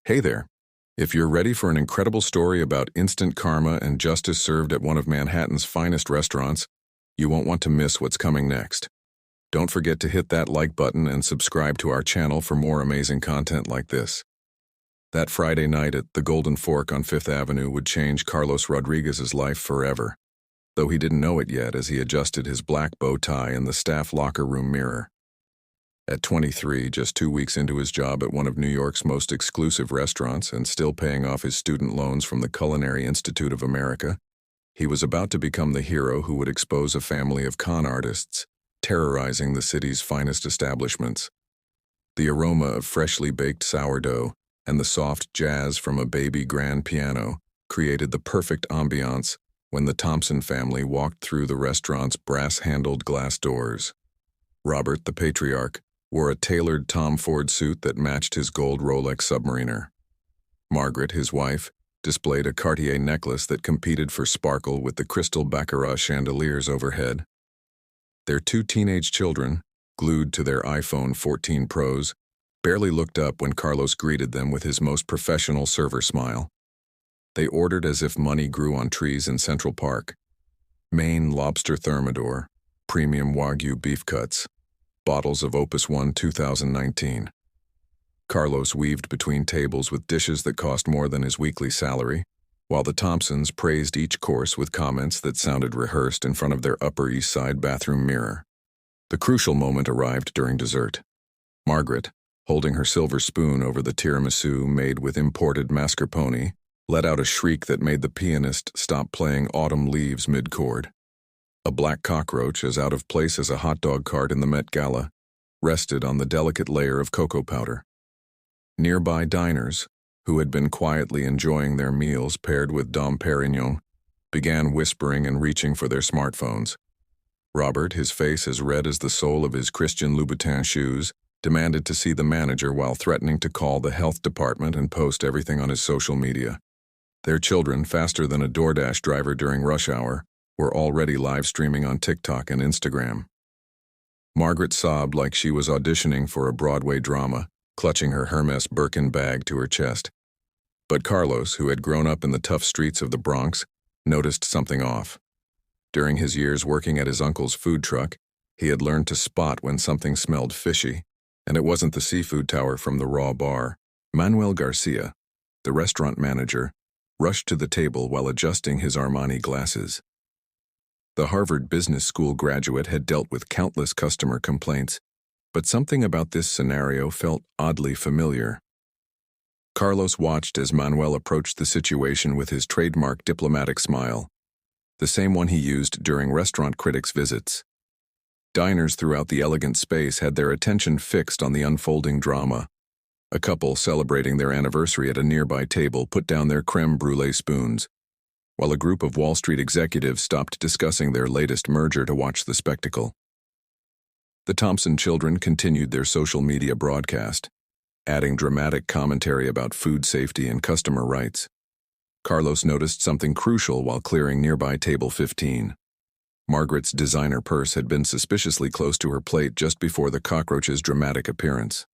Hey there. If you're ready for an incredible story about instant karma and justice served at one of Manhattan's finest restaurants, you won't want to miss what's coming next. Don't forget to hit that like button and subscribe to our channel for more amazing content like this. That Friday night at the Golden Fork on Fifth Avenue would change Carlos Rodriguez's life forever, though he didn't know it yet as he adjusted his black bow tie in the staff locker room mirror. At 23, just 2 weeks into his job at one of New York's most exclusive restaurants and still paying off his student loans from the Culinary Institute of America, he was about to become the hero who would expose a family of con artists, terrorizing the city's finest establishments. The aroma of freshly baked sourdough and the soft jazz from a baby grand piano created the perfect ambiance when the Thompson family walked through the restaurant's brass-handled glass doors. Robert, the patriarch, wore a tailored Tom Ford suit that matched his gold Rolex Submariner. Margaret, his wife, displayed a Cartier necklace that competed for sparkle with the crystal baccarat chandeliers overhead. Their 2 teenage children, glued to their iPhone 14 Pros, barely looked up when Carlos greeted them with his most professional server smile. They ordered as if money grew on trees in Central Park. Maine lobster thermidor, premium Wagyu beef cuts, bottles of Opus 1 2019. Carlos weaved between tables with dishes that cost more than his weekly salary, while the Thompsons praised each course with comments that sounded rehearsed in front of their Upper East Side bathroom mirror. The crucial moment arrived during dessert. Margaret, holding her silver spoon over the tiramisu made with imported mascarpone, let out a shriek that made the pianist stop playing Autumn Leaves mid-chord. A black cockroach, as out of place as a hot dog cart in the Met Gala, rested on the delicate layer of cocoa powder. Nearby diners, who had been quietly enjoying their meals paired with Dom Perignon, began whispering and reaching for their smartphones. Robert, his face as red as the sole of his Christian Louboutin shoes, demanded to see the manager while threatening to call the health department and post everything on his social media. Their children, faster than a DoorDash driver during rush hour, were already live streaming on TikTok and Instagram. Margaret sobbed like she was auditioning for a Broadway drama, clutching her Hermes Birkin bag to her chest. But Carlos, who had grown up in the tough streets of the Bronx, noticed something off. During his years working at his uncle's food truck, he had learned to spot when something smelled fishy, and it wasn't the seafood tower from the Raw Bar. Manuel Garcia, the restaurant manager, rushed to the table while adjusting his Armani glasses. The Harvard Business School graduate had dealt with countless customer complaints, but something about this scenario felt oddly familiar. Carlos watched as Manuel approached the situation with his trademark diplomatic smile, the same one he used during restaurant critics' visits. Diners throughout the elegant space had their attention fixed on the unfolding drama. A couple celebrating their anniversary at a nearby table put down their creme brulee spoons, while a group of Wall Street executives stopped discussing their latest merger to watch the spectacle. The Thompson children continued their social media broadcast, adding dramatic commentary about food safety and customer rights. Carlos noticed something crucial while clearing nearby table 15. Margaret's designer purse had been suspiciously close to her plate just before the cockroach's dramatic appearance.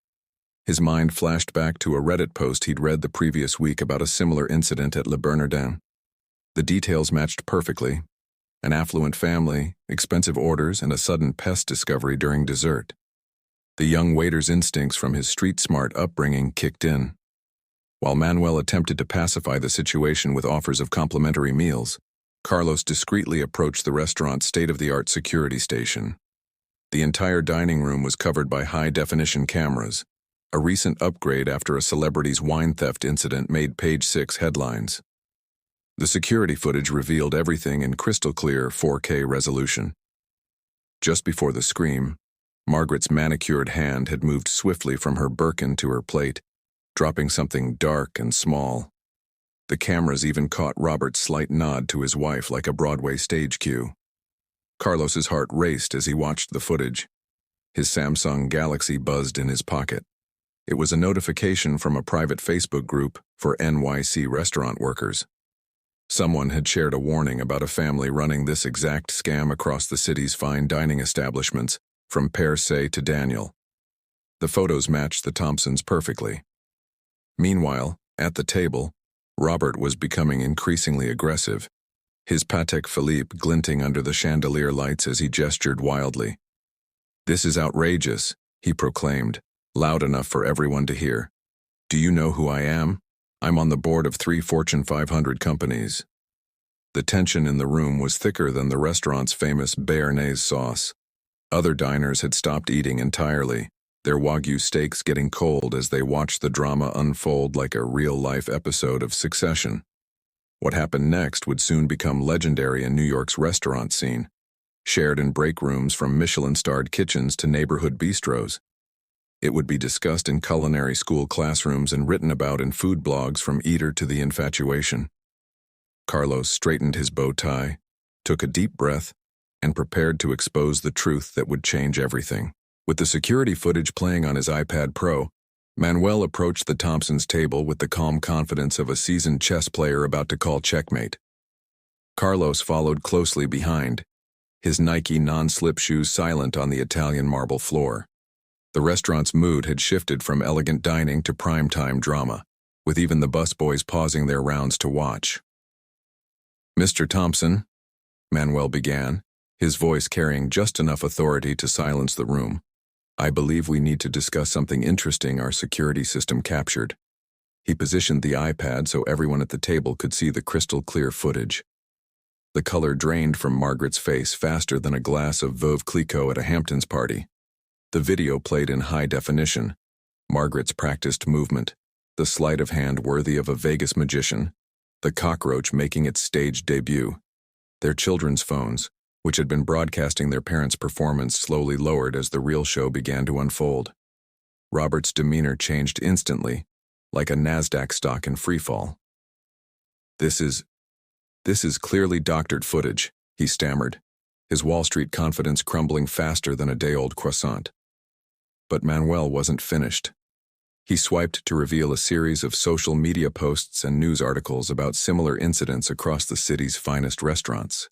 His mind flashed back to a Reddit post he'd read the previous week about a similar incident at Le Bernardin. The details matched perfectly: an affluent family, expensive orders, and a sudden pest discovery during dessert. The young waiter's instincts from his street-smart upbringing kicked in. While Manuel attempted to pacify the situation with offers of complimentary meals, Carlos discreetly approached the restaurant's state-of-the-art security station. The entire dining room was covered by high-definition cameras. A recent upgrade after a celebrity's wine theft incident made Page 6 headlines. The security footage revealed everything in crystal-clear 4K resolution. Just before the scream, Margaret's manicured hand had moved swiftly from her Birkin to her plate, dropping something dark and small. The cameras even caught Robert's slight nod to his wife like a Broadway stage cue. Carlos's heart raced as he watched the footage. His Samsung Galaxy buzzed in his pocket. It was a notification from a private Facebook group for NYC restaurant workers. Someone had shared a warning about a family running this exact scam across the city's fine dining establishments, from Per Se to Daniel. The photos matched the Thompsons perfectly. Meanwhile, At the table, Robert was becoming increasingly aggressive, his Patek Philippe glinting under the chandelier lights as he gestured wildly. "This is outrageous," he proclaimed, loud enough for everyone to hear. "Do you know who I am? I'm on the board of 3 Fortune 500 companies." The tension in the room was thicker than the restaurant's famous béarnaise sauce. Other diners had stopped eating entirely, their Wagyu steaks getting cold as they watched the drama unfold like a real-life episode of Succession. What happened next would soon become legendary in New York's restaurant scene, shared in break rooms from Michelin-starred kitchens to neighborhood bistros. It would be discussed in culinary school classrooms and written about in food blogs from Eater to The Infatuation. Carlos straightened his bow tie, took a deep breath, and prepared to expose the truth that would change everything. With the security footage playing on his iPad Pro, Manuel approached the Thompsons' table with the calm confidence of a seasoned chess player about to call checkmate. Carlos followed closely behind, his Nike non-slip shoes silent on the Italian marble floor. The restaurant's mood had shifted from elegant dining to primetime drama, with even the busboys pausing their rounds to watch. "Mr. Thompson," Manuel began, his voice carrying just enough authority to silence the room, "I believe we need to discuss something interesting our security system captured." He positioned the iPad so everyone at the table could see the crystal-clear footage. The color drained from Margaret's face faster than a glass of Veuve Clicquot at a Hamptons party. The video played in high definition, Margaret's practiced movement, the sleight of hand worthy of a Vegas magician, the cockroach making its stage debut. Their children's phones, which had been broadcasting their parents' performance, slowly lowered as the real show began to unfold. Robert's demeanor changed instantly, like a NASDAQ stock in freefall. This is clearly doctored footage," he stammered, his Wall Street confidence crumbling faster than a day-old croissant. But Manuel wasn't finished. He swiped to reveal a series of social media posts and news articles about similar incidents across the city's finest restaurants.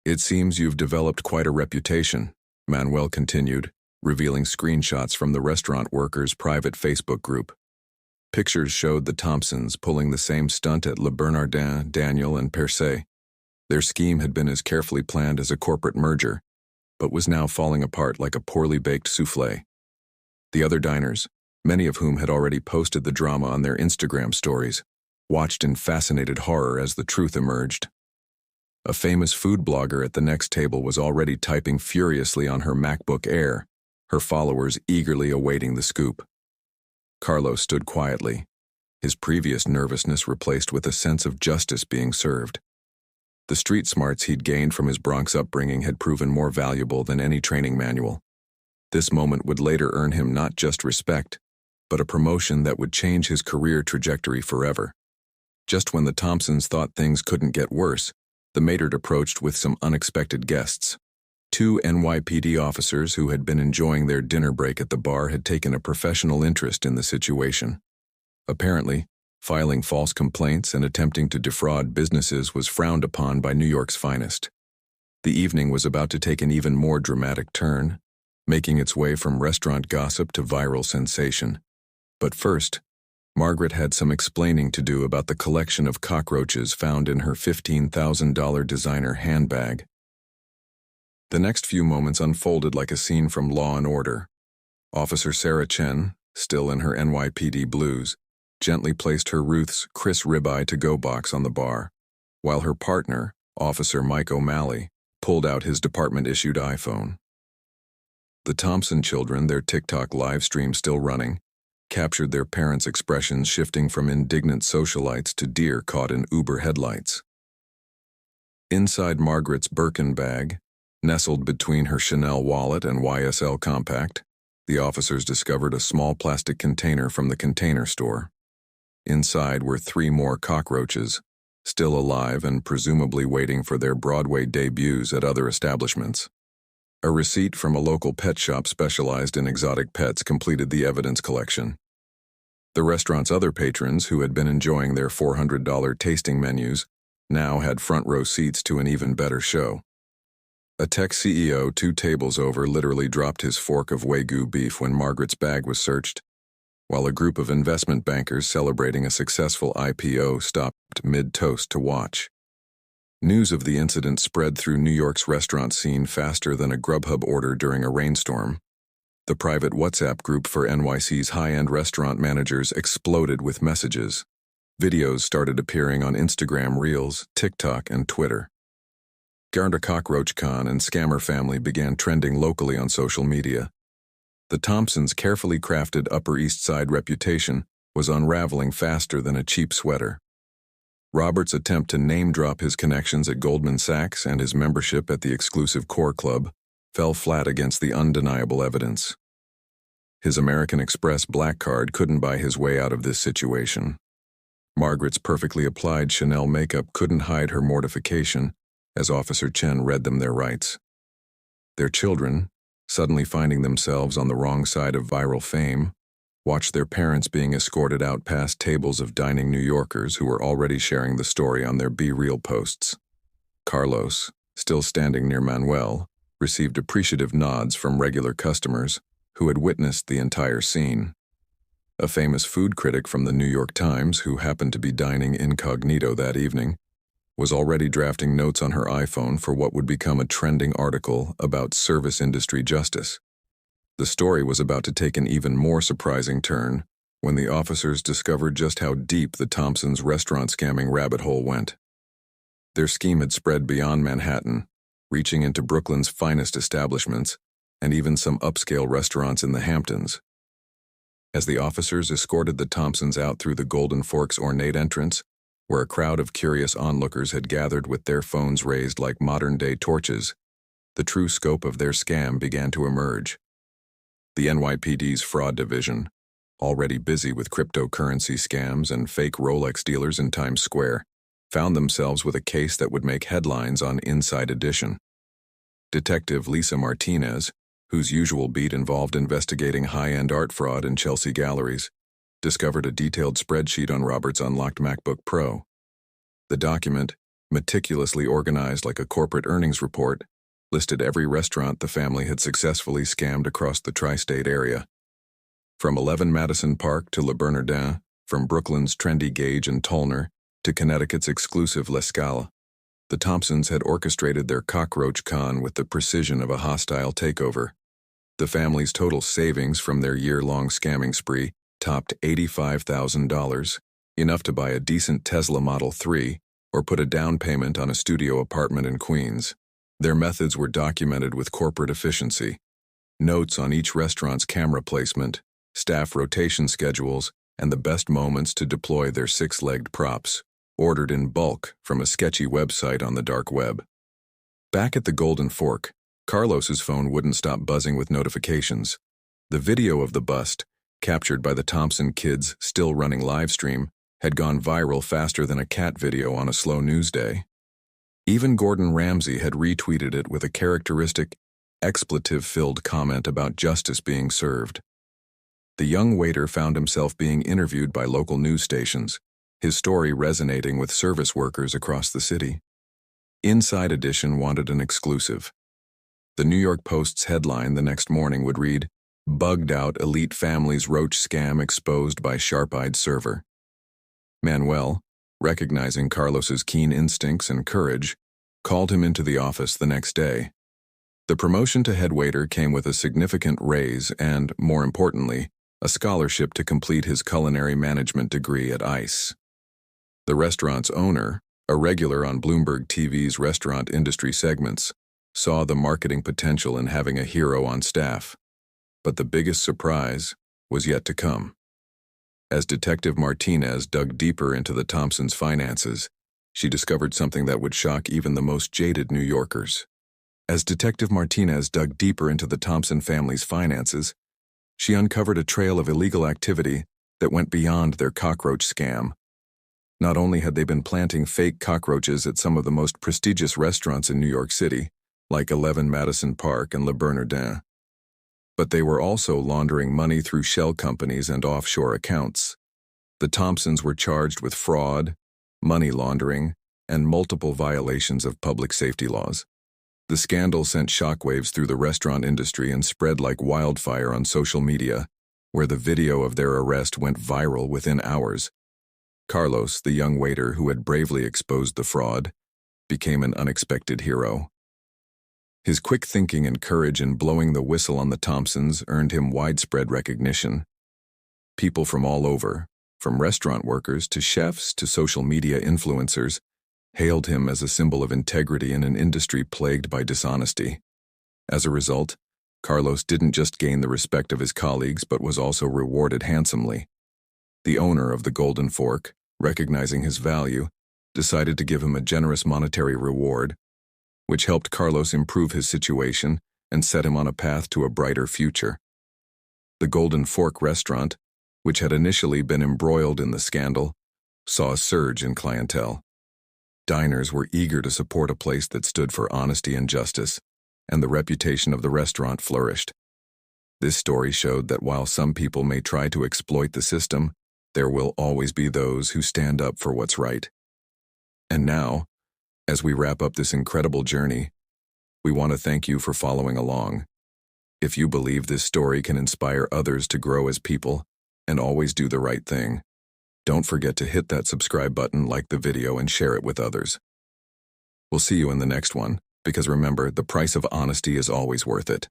"It seems you've developed quite a reputation," Manuel continued, revealing screenshots from the restaurant workers' private Facebook group. Pictures showed the Thompsons pulling the same stunt at Le Bernardin, Daniel, and Percé. Their scheme had been as carefully planned as a corporate merger, but was now falling apart like a poorly baked soufflé. The other diners, many of whom had already posted the drama on their Instagram stories, watched in fascinated horror as the truth emerged. A famous food blogger at the next table was already typing furiously on her MacBook Air, her followers eagerly awaiting the scoop. Carlos stood quietly, his previous nervousness replaced with a sense of justice being served. The street smarts he'd gained from his Bronx upbringing had proven more valuable than any training manual. This moment would later earn him not just respect, but a promotion that would change his career trajectory forever. Just when the Thompsons thought things couldn't get worse, the maître approached with some unexpected guests. 2 NYPD officers who had been enjoying their dinner break at the bar had taken a professional interest in the situation. Apparently, filing false complaints and attempting to defraud businesses was frowned upon by New York's finest. The evening was about to take an even more dramatic turn, making its way from restaurant gossip to viral sensation. But first, Margaret had some explaining to do about the collection of cockroaches found in her $15,000 designer handbag. The next few moments unfolded like a scene from Law and Order. Officer Sarah Chen, still in her NYPD blues, gently placed her Ruth's Chris ribeye to-go box on the bar, while her partner, Officer Mike O'Malley, pulled out his department-issued iPhone. The Thompson children, their TikTok live stream still running, captured their parents' expressions shifting from indignant socialites to deer caught in Uber headlights. Inside Margaret's Birkin bag, nestled between her Chanel wallet and YSL compact, the officers discovered a small plastic container from the Container Store. Inside were 3 more cockroaches, still alive and presumably waiting for their Broadway debuts at other establishments. A receipt from a local pet shop specialized in exotic pets completed the evidence collection. The restaurant's other patrons, who had been enjoying their $400 tasting menus, now had front-row seats to an even better show. A tech CEO 2 tables over literally dropped his fork of Wagyu beef when Margaret's bag was searched. while a group of investment bankers celebrating a successful IPO stopped mid-toast to watch. News of the incident spread through New York's restaurant scene faster than a Grubhub order during a rainstorm. The private WhatsApp group for NYC's high-end restaurant managers exploded with messages. Videos started appearing on Instagram Reels, TikTok, and Twitter. Garda Cockroach Khan and Scammer Family began trending locally on social media. The Thompsons' carefully crafted Upper East Side reputation was unraveling faster than a cheap sweater. Robert's attempt to name-drop his connections at Goldman Sachs and his membership at the exclusive Core Club fell flat against the undeniable evidence. His American Express black card couldn't buy his way out of this situation. Margaret's perfectly applied Chanel makeup couldn't hide her mortification as Officer Chen read them their rights. Their children, suddenly finding themselves on the wrong side of viral fame, watched their parents being escorted out past tables of dining New Yorkers who were already sharing the story on their Be Real posts. Carlos, still standing near Manuel, received appreciative nods from regular customers who had witnessed the entire scene. A famous food critic from the New York Times, who happened to be dining incognito that evening, was already drafting notes on her iPhone for what would become a trending article about service industry justice. The story was about to take an even more surprising turn when the officers discovered just how deep the Thompsons' restaurant scamming rabbit hole went. Their scheme had spread beyond Manhattan, reaching into Brooklyn's finest establishments and even some upscale restaurants in the Hamptons. As the officers escorted the Thompsons out through the Golden Fork's ornate entrance, where a crowd of curious onlookers had gathered with their phones raised like modern-day torches, the true scope of their scam began to emerge. The NYPD's fraud division, already busy with cryptocurrency scams and fake Rolex dealers in Times Square, found themselves with a case that would make headlines on Inside Edition. Detective Lisa Martinez, whose usual beat involved investigating high-end art fraud in Chelsea galleries, discovered a detailed spreadsheet on Robert's unlocked MacBook Pro. The document, meticulously organized like a corporate earnings report, listed every restaurant the family had successfully scammed across the tri-state area. From 11 Madison Park to Le Bernardin, from Brooklyn's trendy Gage and Tollner to Connecticut's exclusive La Scala, the Thompsons had orchestrated their cockroach con with the precision of a hostile takeover. The family's total savings from their year-long scamming spree topped $85,000, enough to buy a decent Tesla Model 3 or put a down payment on a studio apartment in Queens. Their methods were documented with corporate efficiency. Notes on each restaurant's camera placement, staff rotation schedules, and the best moments to deploy their six-legged props, ordered in bulk from a sketchy website on the dark web. Back at the Golden Fork, Carlos's phone wouldn't stop buzzing with notifications. The video of the bust, captured by the Thompson kids' still-running livestream, had gone viral faster than a cat video on a slow news day. Even Gordon Ramsay had retweeted it with a characteristic, expletive-filled comment about justice being served. The young waiter found himself being interviewed by local news stations, his story resonating with service workers across the city. Inside Edition wanted an exclusive. The New York Post's headline the next morning would read, "Bugged out elite family's roach scam exposed by sharp-eyed server." Manuel, recognizing Carlos's keen instincts and courage, called him into the office the next day. The promotion to head waiter came with a significant raise and, more importantly, a scholarship to complete his culinary management degree at ICE. The restaurant's owner, a regular on Bloomberg TV's restaurant industry segments, saw the marketing potential in having a hero on staff. But the biggest surprise was yet to come. As Detective Martinez dug deeper into the Thompsons' finances, she discovered something that would shock even the most jaded New Yorkers. As Detective Martinez dug deeper into the Thompson family's finances, she uncovered a trail of illegal activity that went beyond their cockroach scam. Not only had they been planting fake cockroaches at some of the most prestigious restaurants in New York City, like 11 Madison Park and Le Bernardin, but they were also laundering money through shell companies and offshore accounts. The Thompsons were charged with fraud, money laundering, and multiple violations of public safety laws. The scandal sent shockwaves through the restaurant industry and spread like wildfire on social media, where the video of their arrest went viral within hours. Carlos, the young waiter who had bravely exposed the fraud, became an unexpected hero. His quick thinking and courage in blowing the whistle on the Thompsons earned him widespread recognition. People from all over, from restaurant workers to chefs to social media influencers, hailed him as a symbol of integrity in an industry plagued by dishonesty. As a result, Carlos didn't just gain the respect of his colleagues but was also rewarded handsomely. The owner of the Golden Fork, recognizing his value, decided to give him a generous monetary reward, which helped Carlos improve his situation and set him on a path to a brighter future. The Golden Fork restaurant, which had initially been embroiled in the scandal, saw a surge in clientele. Diners were eager to support a place that stood for honesty and justice, and the reputation of the restaurant flourished. This story showed that while some people may try to exploit the system, there will always be those who stand up for what's right. And now, as we wrap up this incredible journey, we want to thank you for following along. If you believe this story can inspire others to grow as people and always do the right thing, don't forget to hit that subscribe button, like the video, and share it with others. We'll see you in the next one, because remember, the price of honesty is always worth it.